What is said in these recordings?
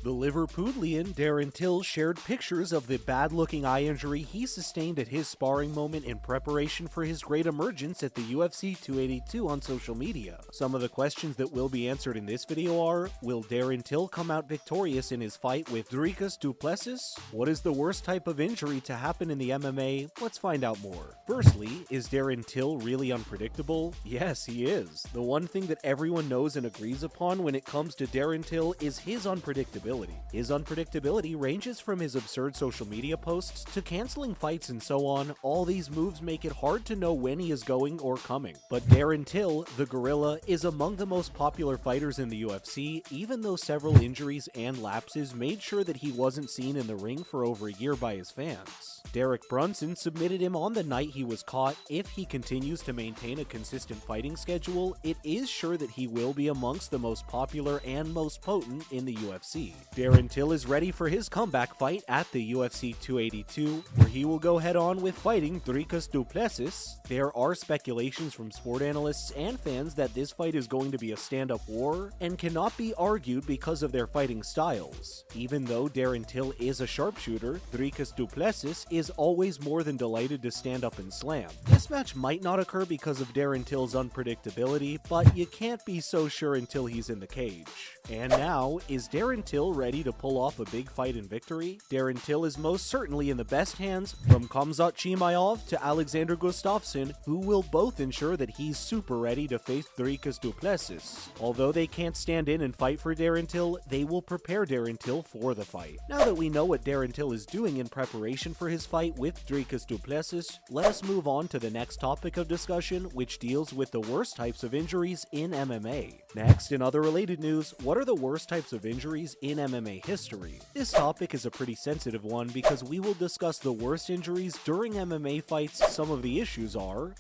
The Liverpudlian Darren Till shared pictures of the bad-looking eye injury he sustained at his sparring moment in preparation for his great emergence at the UFC 282 on social media. Some of the questions that will be answered in this video are: will Darren Till come out victorious in his fight with Dricus du Plessis? What is the worst type of injury to happen in the MMA? Let's find out more. Firstly, is Darren Till really unpredictable? Yes, he is. The one thing that everyone knows and agrees upon when it comes to Darren Till is his unpredictability. His unpredictability ranges from his absurd social media posts to canceling fights and so on. All these moves make it hard to know when he is going or coming. But Darren Till, the gorilla, is among the most popular fighters in the UFC, even though several injuries and lapses made sure that he wasn't seen in the ring for over a year by his fans. Derek Brunson submitted him on the night he was caught. If he continues to maintain a consistent fighting schedule, it is sure that he will be amongst the most popular and most potent in the UFC. Darren Till is ready for his comeback fight at the UFC 282, where he will go head-on with fighting Dricus du Plessis. There are speculations from sport analysts and fans that this fight is going to be a stand-up war and cannot be argued because of their fighting styles. Even though Darren Till is a sharpshooter, Dricus du Plessis is always more than delighted to stand up and slam. This match might not occur because of Darren Till's unpredictability, but you can't be so sure until he's in the cage. And now, is Darren Till ready to pull off a big fight and victory? Darren Till is most certainly in the best hands, from Khamzat Chimaev to Alexander Gustafsson, who will both ensure that he's super ready to face Dricus du Plessis. Although they can't stand in and fight for Darren Till, they will prepare Darren Till for the fight. Now that we know what Darren Till is doing in preparation for his fight with Dricus du Plessis, let us move on to the next topic of discussion, which deals with the worst types of injuries in MMA. Next, in other related news, what are the worst types of injuries in MMA history? This topic is a pretty sensitive one because we will discuss the worst injuries during MMA fights. Some of the issues are: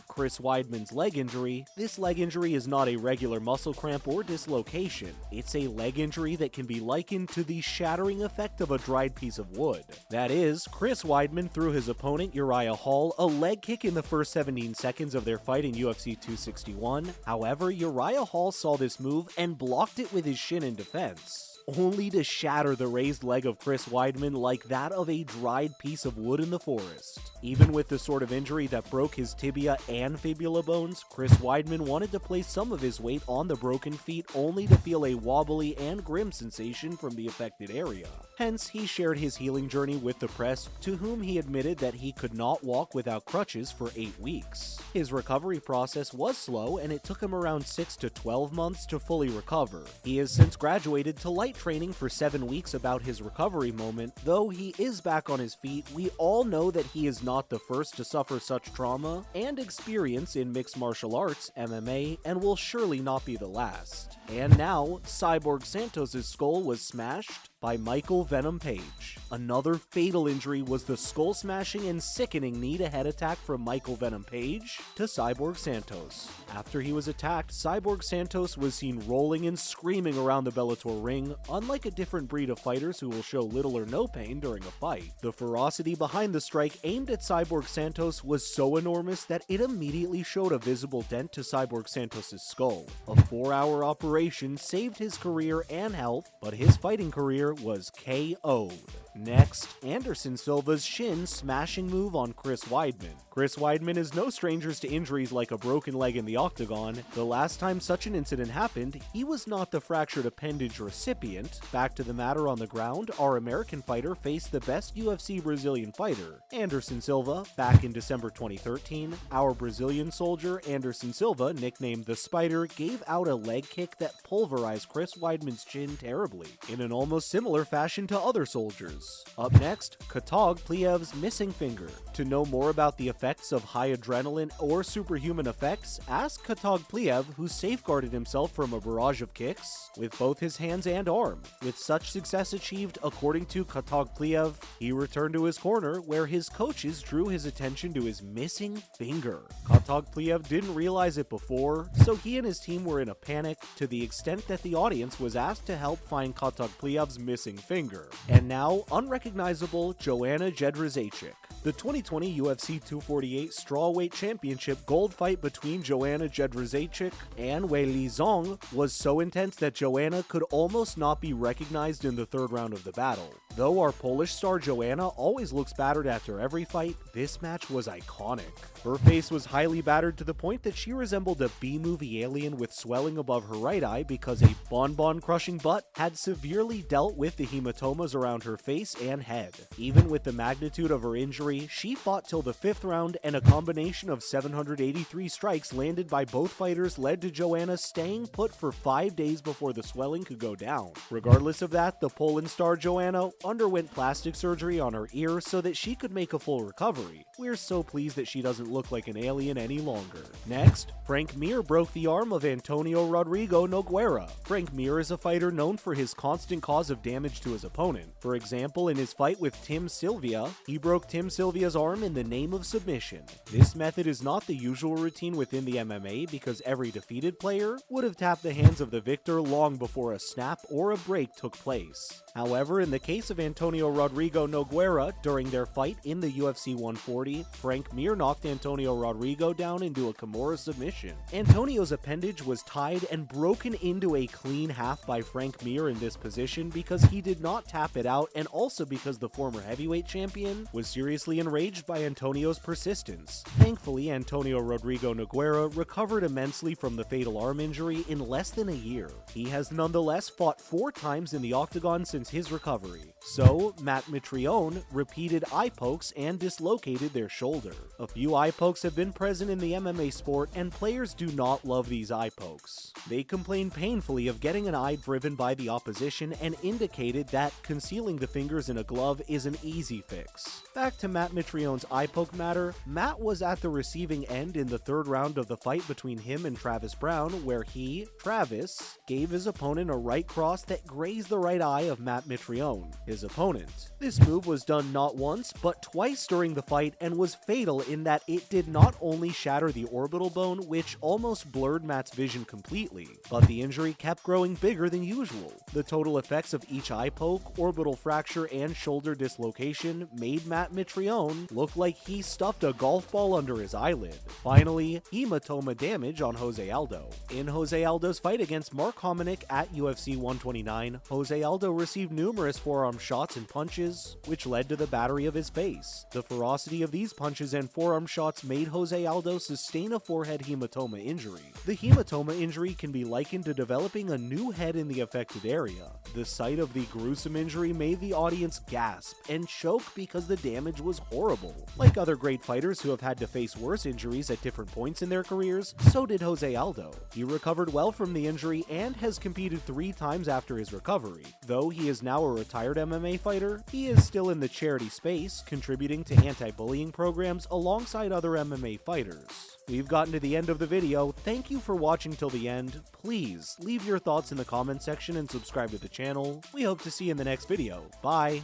Chris Weidman's leg injury. This leg injury is not a regular muscle cramp or dislocation. It's a leg injury that can be likened to the shattering effect of a dried piece of wood. That is, Chris Weidman threw his opponent Uriah Hall a leg kick in the first 17 seconds of their fight in UFC 261. However, Uriah Hall saw this move and blocked it with his shin in defense, only to shatter the raised leg of Chris Weidman like that of a dried piece of wood in the forest. Even with the sort of injury that broke his tibia and fibula bones, Chris Weidman wanted to place some of his weight on the broken feet only to feel a wobbly and grim sensation from the affected area. Hence, he shared his healing journey with the press, to whom he admitted that he could not walk without crutches for 8 weeks. His recovery process was slow, and it took him around 6 to 12 months to fully recover. He has since graduated to light training for 7 weeks. About his recovery moment, though he is back on his feet, we all know that he is not the first to suffer such trauma and experience in mixed martial arts, MMA, and will surely not be the last. And now, Cyborg Santos' skull was smashed by Michael Venom Page. Another fatal injury was the skull-smashing and sickening knee-to-head attack from Michael Venom Page to Cyborg Santos. After he was attacked, Cyborg Santos was seen rolling and screaming around the Bellator ring, unlike a different breed of fighters who will show little or no pain during a fight. The ferocity behind the strike aimed at Cyborg Santos was so enormous that it immediately showed a visible dent to Cyborg Santos' skull. A 4-hour operation saved his career and health, but his fighting career was KO'd. Next, Anderson Silva's shin smashing move on Chris Weidman. Chris Weidman is no stranger to injuries like a broken leg in the octagon. The last time such an incident happened, he was not the fractured appendage recipient. Back to the matter on the ground, our American fighter faced the best UFC Brazilian fighter, Anderson Silva, back in December 2013. Our Brazilian soldier, Anderson Silva, nicknamed the Spider, gave out a leg kick that pulverized Chris Weidman's chin terribly, in an almost similar fashion to other soldiers. Up next, Khatag Pliev's missing finger. To know more about the effects of high adrenaline or superhuman effects, ask Khatag Pliev, who safeguarded himself from a barrage of kicks with both his hands and arm. With such success achieved, according to Khatag Pliev, he returned to his corner, where his coaches drew his attention to his missing finger. Khatag Kotogpliev didn't realize it before, so he and his team were in a panic to the extent that the audience was asked to help find Kotogpliev's missing finger. And now, unrecognizable Joanna Jedrzejczyk. The 2020 UFC 248 Strawweight Championship gold fight between Joanna Jedrzejczyk and Weili Zhang was so intense that Joanna could almost not be recognized in the third round of the battle. Though our Polish star Joanna always looks battered after every fight, this match was iconic. Her face was highly battered to the point that she resembled a B-movie alien with swelling above her right eye because a bonbon-crushing butt had severely dealt with the hematomas around her face and head. Even with the magnitude of her injury, she fought till the 5th round, and a combination of 783 strikes landed by both fighters led to Joanna staying put for 5 days before the swelling could go down. Regardless of that, the Poland star Joanna underwent plastic surgery on her ear so that she could make a full recovery. We're so pleased that she doesn't look like an alien any longer. Next, Frank Mir broke the arm of Antonio Rodrigo Nogueira. Frank Mir is a fighter known for his constant cause of damage to his opponent. For example, in his fight with Tim Sylvia, he broke Tim Sylvia's arm in the name of submission. This method is not the usual routine within the MMA because every defeated player would have tapped the hands of the victor long before a snap or a break took place. However, in the case of Antonio Rodrigo Nogueira, during their fight in the UFC 140, Frank Mir knocked Antonio Rodrigo down into a Kimura submission. Antonio's appendage was tied and broken into a clean half by Frank Mir in this position because he did not tap it out, and also because the former heavyweight champion was seriously enraged by Antonio's persistence. Thankfully, Antonio Rodrigo Nogueira recovered immensely from the fatal arm injury in less than a year. He has nonetheless fought 4 times in the octagon since his recovery. So, Matt Mitrione repeated eye pokes and dislocated their shoulder. A few eye pokes have been present in the MMA sport, and players do not love these eye pokes. They complain painfully of getting an eye driven by the opposition and indicated that concealing the fingers in a glove is an easy fix. Back to Matt Mitrione's eye poke matter, Matt was at the receiving end in the 3rd round of the fight between him and Travis Brown, where he, Travis, gave his opponent a right cross that grazed the right eye of Matt Mitrione, his opponent. This move was done not once, but twice during the fight and was fatal in that it did not only shatter the orbital bone, which almost blurred Matt's vision completely, but the injury kept growing bigger than usual. The total effects of each eye poke, orbital fracture, and shoulder dislocation made Matt Mitrione look like he stuffed a golf ball under his eyelid. Finally, hematoma damage on Jose Aldo. In Jose Aldo's fight against Mark Hominick at UFC 129, Jose Aldo received numerous forearm shots and punches, which led to the battery of his face. The ferocity of these punches and forearm shots made Jose Aldo sustain a forehead hematoma injury. The hematoma injury can be likened to developing a new head in the affected area. The sight of the gruesome injury made the audience gasp and choke because the damage was horrible. Like other great fighters who have had to face worse injuries at different points in their careers, so did Jose Aldo. He recovered well from the injury and has competed 3 times after his recovery. Though he is now a retired MMA fighter, he is still in the charity space, contributing to anti-bullying programs alongside other MMA fighters. We've gotten to the end of the video. Thank you for watching till the end. Please leave your thoughts in the comment section and subscribe to the channel. We hope to see you in the next video. Bye!